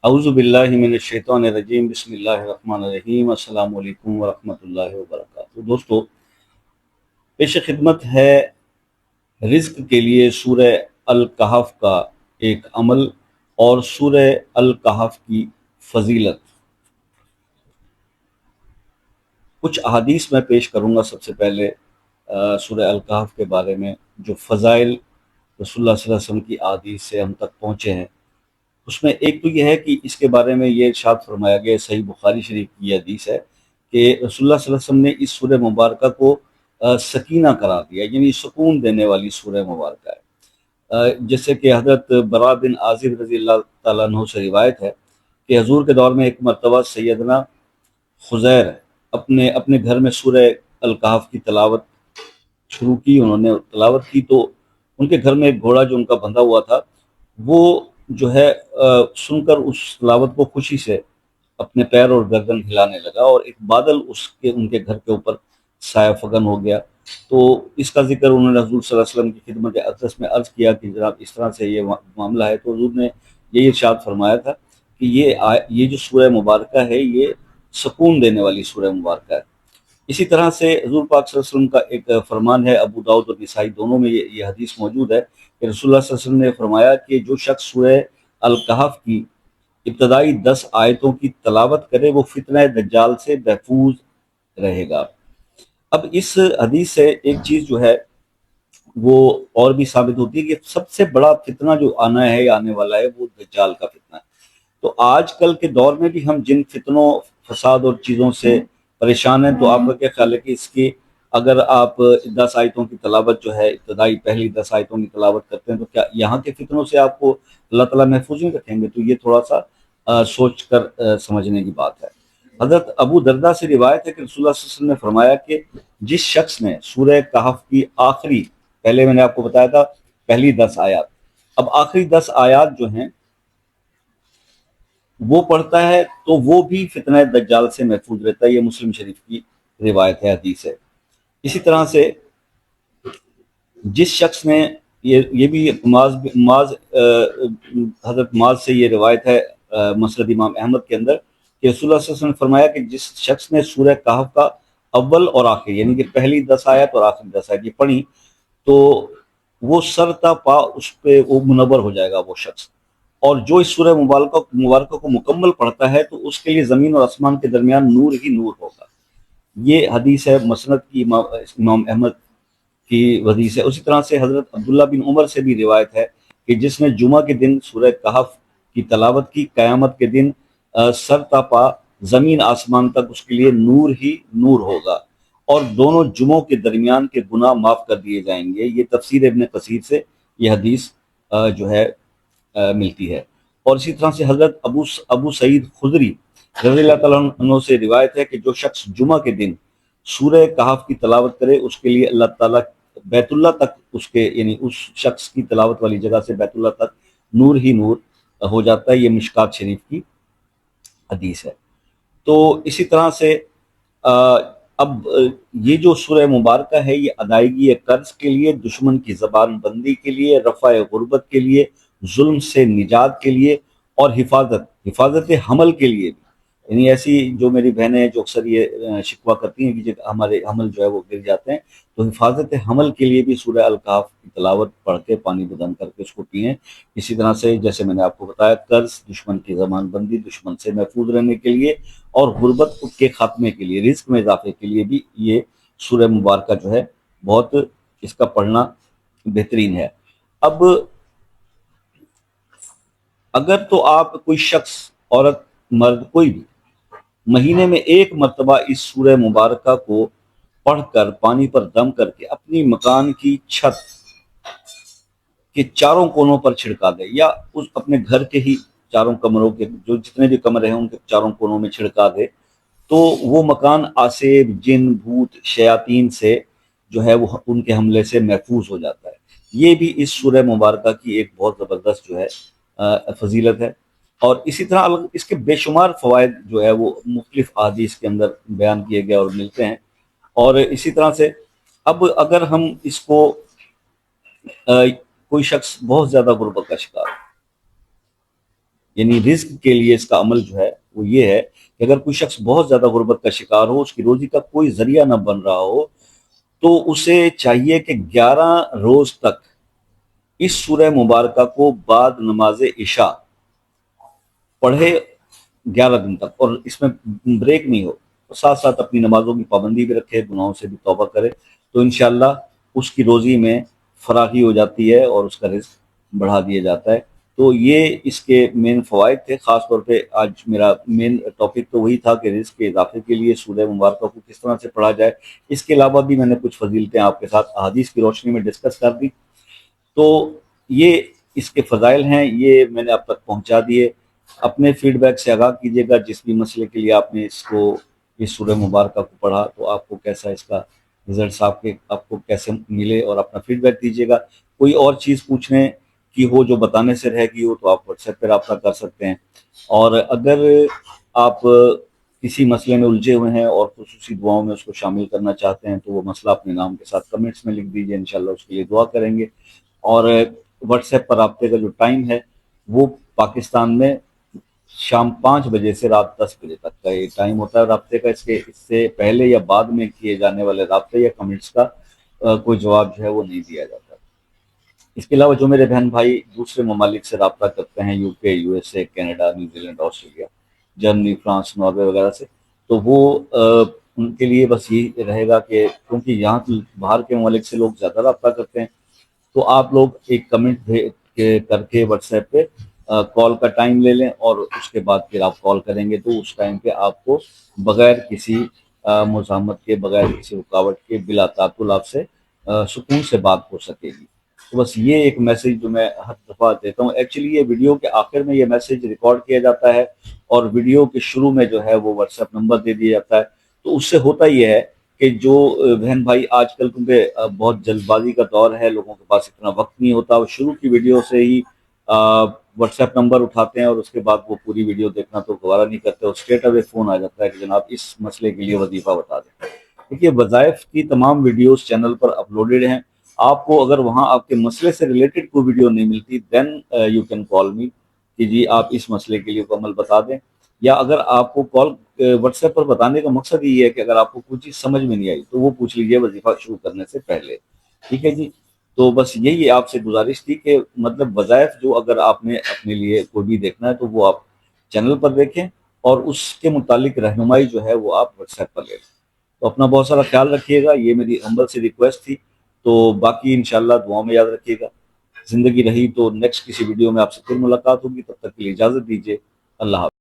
اعوذ باللہ من الشیطان الرجیم، بسم اللہ الرحمن الرحیم، السلام علیکم ورحمۃ اللہ وبرکاتہ۔ دوستو، پیش خدمت ہے رزق کے لیے سورہ الکہف کا ایک عمل اور سورہ الکہف کی فضیلت۔ کچھ احادیث میں پیش کروں گا سب سے پہلے سورہ الکہف کے بارے میں، جو فضائل رسول اللہ صلی اللہ علیہ وسلم کی احادیث سے ہم تک پہنچے ہیں۔ اس میں ایک تو یہ ہے کہ اس کے بارے میں یہ ارشاد فرمایا گیا، صحیح بخاری شریف کی یہ حدیث ہے کہ رسول اللہ صلی اللہ علیہ وسلم نے اس سورہ مبارکہ کو سکینہ قرار دیا، یعنی سکون دینے والی سورہ مبارکہ ہے۔ جیسے کہ حضرت برا بن عازب رضی اللہ تعالیٰ عنہ سے روایت ہے کہ حضور کے دور میں ایک مرتبہ سیدنا خزیر اپنے گھر میں سورہ الکہف کی تلاوت شروع کی۔ انہوں نے تلاوت کی تو ان کے گھر میں ایک گھوڑا جو ان کا بندھا ہوا تھا، وہ جو ہے سن کر اس تلاوت کو خوشی سے اپنے پیر اور گردن ہلانے لگا، اور ایک بادل ان کے گھر کے اوپر سایہ فگن ہو گیا۔ تو اس کا ذکر انہوں نے حضور صلی اللہ علیہ وسلم کی خدمت اقدس میں عرض کیا کہ جناب اس طرح سے یہ معاملہ ہے، تو حضور نے یہی ارشاد فرمایا تھا کہ یہ جو سورہ مبارکہ ہے یہ سکون دینے والی سورہ مبارکہ ہے۔ اسی طرح سے حضور پاک صلی اللہ علیہ وسلم کا ایک فرمان ہے، ابو داؤد اور نسائی دونوں میں یہ حدیث موجود ہے کہ رسول اللہ صلی اللہ علیہ وسلم نے فرمایا کہ جو شخص سورہ الکہف کی ابتدائی 10 آیتوں کی تلاوت کرے وہ فتنہ دجال سے محفوظ رہے گا۔ اب اس حدیث سے ایک چیز جو ہے وہ اور بھی ثابت ہوتی ہے کہ سب سے بڑا فتنہ جو آنا ہے یا آنے والا ہے وہ دجال کا فتنہ ہے۔ تو آج کل کے دور میں بھی ہم جن فتنوں، فساد اور چیزوں سے پریشان ہیں، تو آپ کا کیا خیال ہے کہ اس کی اگر آپ 10 آیتوں کی تلاوت جو ہے ابتدائی پہلی 10 آیتوں کی تلاوت کرتے ہیں تو کیا یہاں کے فتنوں سے آپ کو اللہ تعالیٰ محفوظ نہیں رکھیں گے؟ تو یہ تھوڑا سا سوچ کر سمجھنے کی بات ہے۔ حضرت ابو دردہ سے روایت ہے کہ رسول اللہ صلی اللہ علیہ وسلم نے فرمایا کہ جس شخص نے سورہ کہف کی آخری، پہلے میں نے آپ کو بتایا تھا پہلی 10 آیات، اب آخری 10 آیات جو ہیں وہ پڑھتا ہے تو وہ بھی فتنہ دجال سے محفوظ رہتا ہے۔ یہ مسلم شریف کی روایت ہے، حدیث ہے۔ اسی طرح سے جس شخص نے یہ بھی حضرت معاذ سے یہ روایت ہے مسند امام احمد کے اندر کہ رسول اللہ صلی اللہ علیہ وسلم نے فرمایا کہ جس شخص نے سورہ کہف کا اول اور آخر یعنی کہ پہلی 10 آیت اور آخری 10 آیت یہ پڑھی تو وہ سر تا پا اس پہ وہ منور ہو جائے گا وہ شخص، اور جو اس سورہ مبارکہ کو مکمل پڑھتا ہے تو اس کے لیے زمین اور آسمان کے درمیان نور ہی نور ہوگا۔ یہ حدیث ہے مسند کی امام احمد کی حدیث ہے۔ اسی طرح سے حضرت عبداللہ بن عمر سے بھی روایت ہے کہ جس نے جمعہ کے دن سورہ کہف کی تلاوت کی، قیامت کے دن سر تا پا زمین آسمان تک اس کے لیے نور ہی نور ہوگا، اور دونوں جمعوں کے درمیان کے گناہ معاف کر دیے جائیں گے۔ یہ تفسیر ابن کثیر سے یہ حدیث جو ہے ملتی ہے۔ اور اسی طرح سے حضرت ابو سعید خدری رضی اللہ تعالیٰ عنہ سے روایت ہے کہ جو شخص جمعہ کے دن سورہ کہف کی تلاوت کرے اس کے لیے اللہ تعالیٰ بیت اللہ تک اس کے یعنی اس شخص کی تلاوت والی جگہ سے بیت اللہ تک نور ہی نور ہو جاتا ہے۔ یہ مشکات شریف کی حدیث ہے۔ تو اسی طرح سے اب یہ جو سورہ مبارکہ ہے یہ ادائیگی قرض کے لیے، دشمن کی زبان بندی کے لیے، رفع غربت کے لیے، ظلم سے نجات کے لیے، اور حفاظت حمل کے لیے بھی، یعنی ایسی جو میری بہنیں جو اکثر یہ شکوہ کرتی ہیں کہ ہمارے حمل جو ہے وہ گر جاتے ہیں، تو حفاظت حمل کے لیے بھی سورہ الکہف کی تلاوت پڑھ کے پانی بدن کر کے اس کو پئیں۔ اسی طرح سے جیسے میں نے آپ کو بتایا قرض، دشمن کی زبان بندی، دشمن سے محفوظ رہنے کے لیے، اور غربت کے خاتمے کے لیے، رزق میں اضافے کے لیے بھی یہ سورہ مبارکہ جو ہے بہت اس کا پڑھنا بہترین ہے۔ اب اگر تو آپ کوئی شخص، عورت، مرد، کوئی بھی مہینے میں ایک مرتبہ اس سورہ مبارکہ کو پڑھ کر پانی پر دم کر کے اپنی مکان کی چھت کے چاروں کونوں پر چھڑکا دے، یا اس اپنے گھر کے ہی چاروں کمروں کے جو جتنے بھی کمرے ہیں ان کے چاروں کونوں میں چھڑکا دے، تو وہ مکان آسیب، جن، بھوت، شیاطین سے جو ہے وہ ان کے حملے سے محفوظ ہو جاتا ہے۔ یہ بھی اس سورہ مبارکہ کی ایک بہت زبردست جو ہے فضیلت ہے۔ اور اسی طرح اس کے بے شمار فوائد جو ہے وہ مختلف احادیث کے اندر بیان کیے گئے اور ملتے ہیں۔ اور اسی طرح سے اب اگر ہم اس کو کوئی شخص بہت زیادہ غربت کا شکار، یعنی رزق کے لیے اس کا عمل جو ہے وہ یہ ہے کہ اگر کوئی شخص بہت زیادہ غربت کا شکار ہو، اس کی روزی کا کوئی ذریعہ نہ بن رہا ہو، تو اسے چاہیے کہ 11 روز تک اس سورہ مبارکہ کو بعد نماز عشاء پڑھے، 11 دن تک، اور اس میں بریک نہیں ہو، اور ساتھ ساتھ اپنی نمازوں کی پابندی بھی رکھے، گناہوں سے بھی توبہ کرے، تو انشاءاللہ اس کی روزی میں فراخی ہو جاتی ہے اور اس کا رزق بڑھا دیا جاتا ہے۔ تو یہ اس کے مین فوائد تھے۔ خاص طور پہ آج میرا مین ٹاپک تو وہی تھا کہ رزق کے اضافے کے لیے سورہ مبارکہ کو کس طرح سے پڑھا جائے۔ اس کے علاوہ بھی میں نے کچھ فضیلتیں آپ کے ساتھ احادیث کی روشنی میں ڈسکس کر دی، تو یہ اس کے فضائل ہیں، یہ میں نے اب تک پہنچا دیے۔ اپنے فیڈ بیک سے آگاہ کیجیے گا، جس بھی مسئلے کے لیے آپ نے اس سورہ مبارکہ کو پڑھا تو آپ کو کیسا اس کا رزلٹس آپ کو کیسے ملے، اور اپنا فیڈ بیک دیجیے گا۔ کوئی اور چیز پوچھنے کی ہو جو بتانے سے رہ گئی ہو تو آپ واٹس ایپ پہ رابطہ کر سکتے ہیں، اور اگر آپ کسی مسئلے میں الجھے ہوئے ہیں اور خصوصی دعاؤں میں اس کو شامل کرنا چاہتے ہیں تو وہ مسئلہ اپنے نام کے ساتھ کمنٹس میں لکھ دیجیے، انشاءاللہ اس کے لیے دعا کریں گے۔ اور واٹس ایپ پر رابطے کا جو ٹائم ہے وہ پاکستان میں شام 5 بجے سے رات 10 بجے تک کا یہ ٹائم ہوتا ہے رابطے کا۔ اس سے پہلے یا بعد میں کیے جانے والے رابطے یا کمنٹس کا کوئی جواب جو ہے وہ نہیں دیا جاتا۔ اس کے علاوہ جو میرے بہن بھائی دوسرے ممالک سے رابطہ کرتے ہیں، یو کے، U S A, Canada, New Zealand, Australia, Germany, France, Norway وغیرہ سے، تو وہ ان کے لیے بس یہی رہے گا کہ کیونکہ یہاں باہر کے ممالک سے لوگ زیادہ رابطہ کرتے ہیں، تو آپ لوگ ایک کمنٹ کر کے واٹس ایپ پہ کال کا ٹائم لے لیں، اور اس کے بعد پھر آپ کال کریں گے تو اس ٹائم پہ آپ کو بغیر کسی مزاحمت کے، بغیر کسی رکاوٹ کے، بلا تعطل آپ سے سکون سے بات ہو سکے گی۔ تو بس یہ ایک میسیج جو میں ہر دفعہ دیتا ہوں، ایکچولی یہ ویڈیو کے آخر میں یہ میسیج ریکارڈ کیا جاتا ہے اور ویڈیو کے شروع میں جو ہے وہ واٹس ایپ نمبر دے دیا جاتا ہے، تو اس سے ہوتا یہ ہے کہ جو بہن بھائی آج کل کیونکہ بہت جلد بازی کا دور ہے، لوگوں کے پاس اتنا وقت نہیں ہوتا، وہ شروع کی ویڈیو سے ہی واٹس ایپ نمبر اٹھاتے ہیں اور اس کے بعد وہ پوری ویڈیو دیکھنا تو گوارا نہیں کرتے، اور اسٹریٹ اوے فون آ جاتا ہے کہ جناب اس مسئلے کے لیے وظیفہ بتا دیں۔ دیکھیے، وظائف کی تمام ویڈیوز چینل پر اپلوڈڈ ہیں، آپ کو اگر وہاں آپ کے مسئلے سے ریلیٹڈ کوئی ویڈیو نہیں ملتی، دین یو کین کال می کہ جی آپ اس مسئلے کے لیے مکمل بتا دیں، یا اگر آپ کو کال واٹس ایپ پر بتانے کا مقصد یہ ہے کہ اگر آپ کو کوئی چیز سمجھ میں نہیں آئی تو وہ پوچھ لیجیے وظیفہ شروع کرنے سے پہلے، ٹھیک ہے جی۔ تو بس یہی آپ سے گزارش تھی کہ مطلب وظائف جو اگر آپ نے اپنے لیے کوئی بھی دیکھنا ہے تو وہ آپ چینل پر دیکھیں، اور اس کے متعلق رہنمائی جو ہے وہ آپ واٹس ایپ پر لے لیں۔ تو اپنا بہت سارا خیال رکھیے گا، یہ میری ہمبل سی ریکویسٹ تھی، تو باقی انشاءاللہ دعاؤں میں یاد رکھیے گا۔ زندگی رہی تو نیکسٹ کسی ویڈیو میں آپ سے پھر ملاقات ہوگی، تب تک کے لیے اجازت دیجیے، اللہ حافظ۔